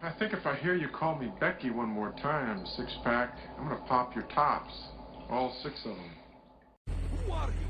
I think if I hear you call me Becky one more time, six-pack, I'm gonna pop your tops. All six of them. Who are you?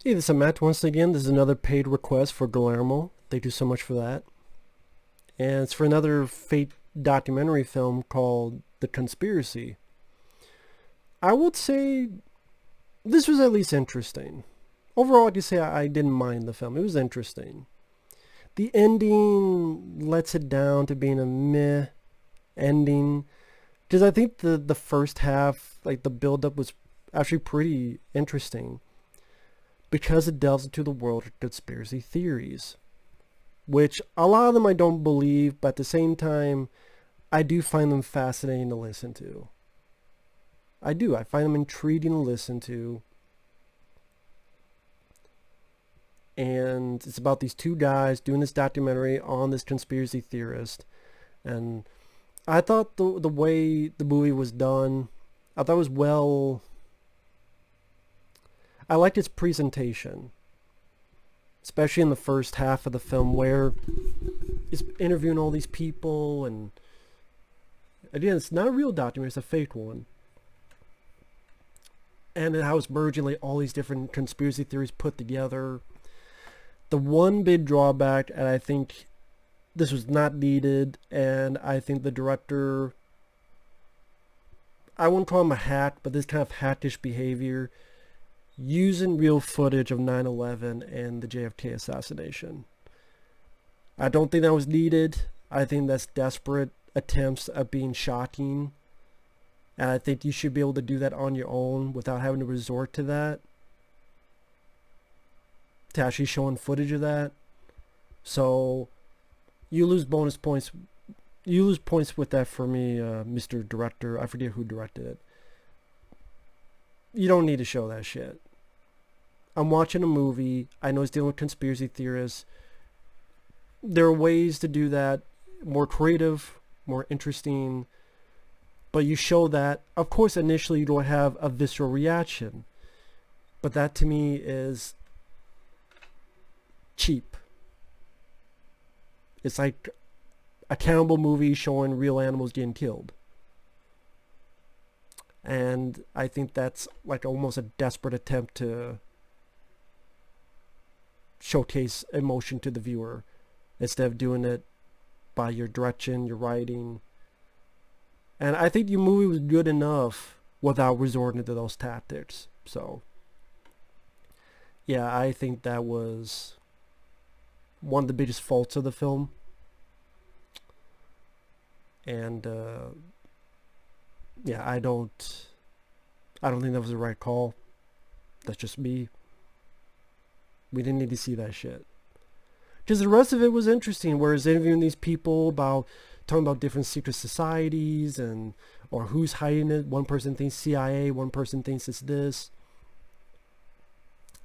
Hey, this is Matt once again. This is another paid request for Guillermo. Thank you so much for that. And it's for another Fate documentary film called The Conspiracy. I would say this was at least interesting. Overall, I can say I didn't mind the film. It was interesting. The ending lets it down to being a meh ending. Because I think the first half, like the build-up was actually pretty interesting. Because it delves into the world of conspiracy theories, which a lot of them I don't believe, but at the same time, I do find them fascinating to listen to. I do. I find them intriguing to listen to. And it's about these two guys doing this documentary on this conspiracy theorist. And I thought the way the movie was done, I thought it was well... I liked its presentation, especially in the first half of the film where it's interviewing all these people, and again, it's not a real documentary, it's a fake one. And how it's merging like all these different conspiracy theories put together. The one big drawback, and I think this was not needed, and I think the director, I wouldn't call him a hack, but this kind of hackish behavior, using real footage of 9/11 and the JFK assassination. I don't think that was needed. I think that's desperate attempts at being shocking. And I think you should be able to do that on your own without having to resort to that. To actually showing footage of that. So you lose bonus points. You lose points with that for me, Mr. Director. I forget who directed it. You don't need to show that shit. I'm watching a movie. I know it's dealing with conspiracy theorists. There are ways to do that more creative, more interesting. But you show that, of course, initially you don't have a visceral reaction. But that to me is cheap. It's like a cannibal movie showing real animals getting killed. And I think that's like almost a desperate attempt to showcase emotion to the viewer instead of doing it by your direction, your writing. And I think your movie was good enough without resorting to those tactics. So, yeah, I think that was one of the biggest faults of the film. And, yeah, I don't think that was the right call. That's just me. We didn't need to see that shit. Because the rest of it was interesting, whereas interviewing these people about, talking about different secret societies and, or who's hiding it. One person thinks CIA, one person thinks it's this.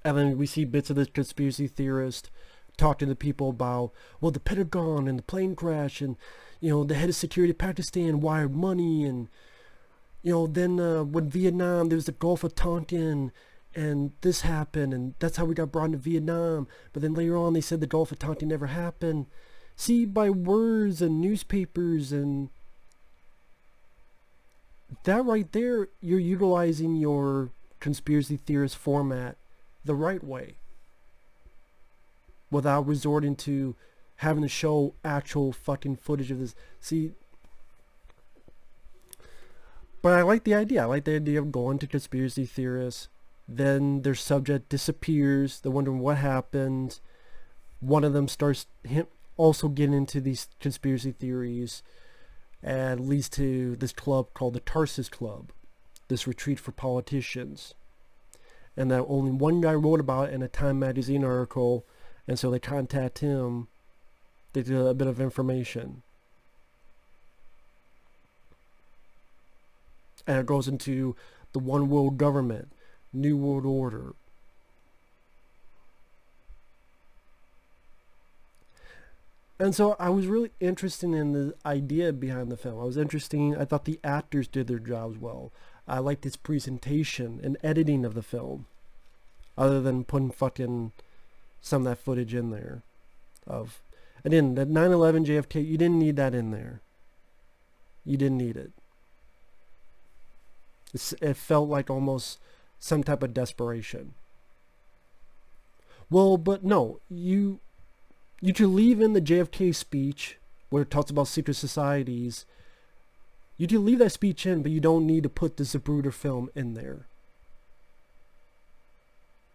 And then we see bits of this conspiracy theorist talking to people about, well, the Pentagon and the plane crash and, you know, the head of security of Pakistan wired money and, Then when Vietnam, there was the Gulf of Tonkin, and this happened, and that's how we got brought into Vietnam. But then later on, they said the Gulf of Tonkin never happened. See, by words and newspapers and that right there, you're utilizing your conspiracy theorist format the right way, without resorting to having to show actual fucking footage of this. See, but I like the idea. I like the idea of going to conspiracy theorists. Then their subject disappears. They're wondering what happened. One of them starts also getting into these conspiracy theories, and leads to this club called the Tarsus Club, this retreat for politicians. And that only one guy wrote about it in a Time magazine article, and so they contact him. They do a bit of information. And it goes into the one world government, New World Order. And so I was really interested in the idea behind the film. I thought the actors did their jobs well. I liked its presentation and editing of the film, other than putting fucking some of that footage in there. Again, that 9/11 JFK, you didn't need that in there. You didn't need it. It felt like almost some type of desperation. Well, but no, you could leave in the JFK speech where it talks about secret societies. You can leave that speech in, but you don't need to put the Zapruder film in there.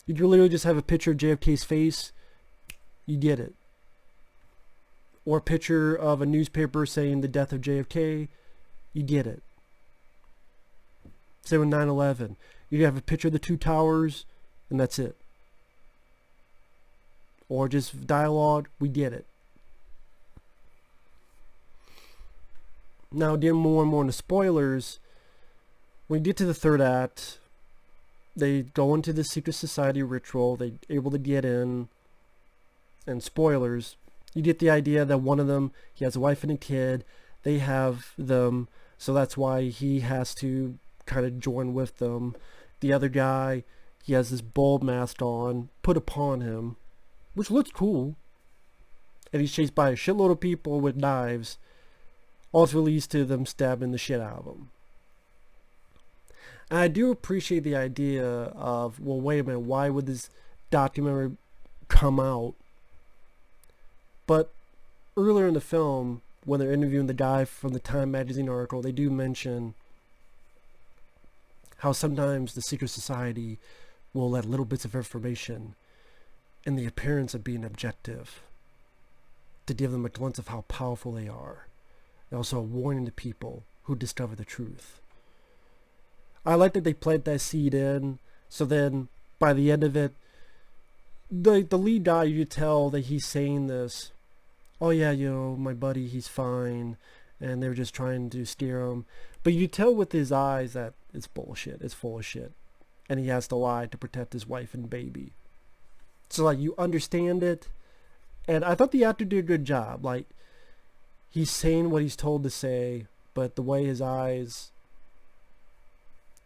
You can literally just have a picture of JFK's face. You get it. Or a picture of a newspaper saying the death of JFK. You get it. Same with 9/11. You have a picture of the two towers, and that's it. Or just dialogue, we get it. Now, getting more and more into spoilers, when you get to the third act, they go into the secret society ritual, they're able to get in, and spoilers, you get the idea that one of them, he has a wife and a kid, they have them, so that's why he has to kind of join with them. The other guy, he has this bulb mask on, put upon him, which looks cool, and he's chased by a shitload of people with knives. Also leads to them stabbing the shit out of him. And I do appreciate the idea of, well, wait a minute, why would this documentary come out? But earlier in the film, when they're interviewing the guy from the Time magazine article, they do mention how sometimes the secret society will let little bits of information in the appearance of being objective to give them a glimpse of how powerful they are. And also a warning to people who discover the truth. I like that they plant that seed in, so then by the end of it, the lead guy, you tell that he's saying this, oh yeah, my buddy, he's fine, and they're just trying to scare him. But you tell with his eyes that it's bullshit, it's full of shit, and he has to lie to protect his wife and baby. So like, you understand it, and I thought the actor did a good job. Like, he's saying what he's told to say, but the way his eyes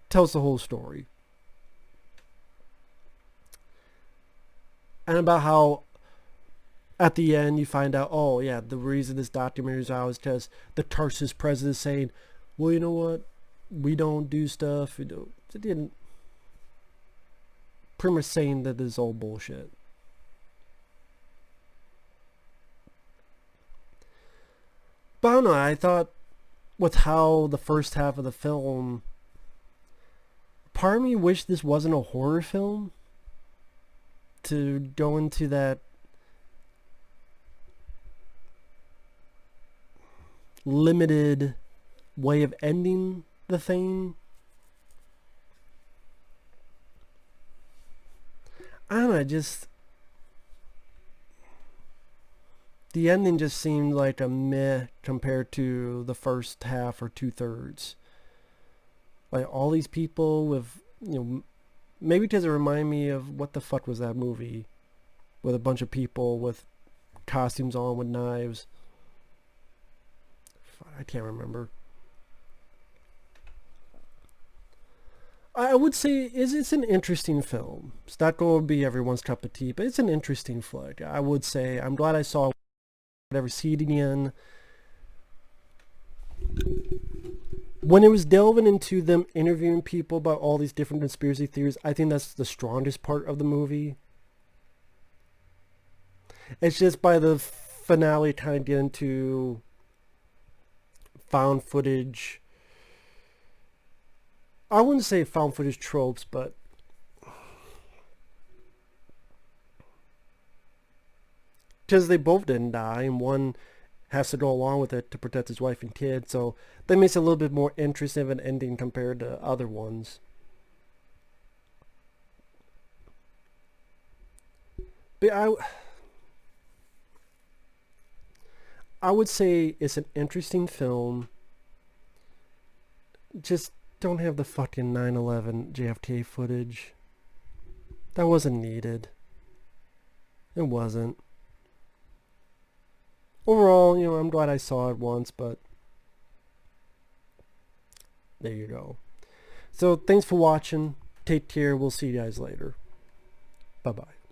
tells the whole story. And about how at the end you find out, oh yeah, the reason this documentary is out is because the Tarsus president is saying, well, you know what, we don't do stuff, it didn't, pretty much saying that this is all bullshit. But I don't know, I thought with how the first half of the film, part of me wished this wasn't a horror film, to go into that limited way of ending the thing. I don't know, the ending just seemed like a meh compared to the first half or 2/3. Like, all these people with, maybe because it reminded me of, what the fuck was that movie? With a bunch of people with costumes on with knives. I can't remember. I would say it's an interesting film. It's not going to be everyone's cup of tea, but it's an interesting flick. I would say I'm glad I saw whatever seat again. When it was delving into them interviewing people about all these different conspiracy theories, I think that's the strongest part of the movie. It's just by the finale kind of get into found footage. I wouldn't say found footage tropes, but because they both didn't die, and one has to go along with it to protect his wife and kid, so that makes it a little bit more interesting of an ending compared to other ones. But I would say it's an interesting film. Just don't have the fucking 9/11 JFK footage. That wasn't needed. It wasn't. Overall, I'm glad I saw it once, but there you go. So thanks for watching. Take care. We'll see you guys later. Bye-bye.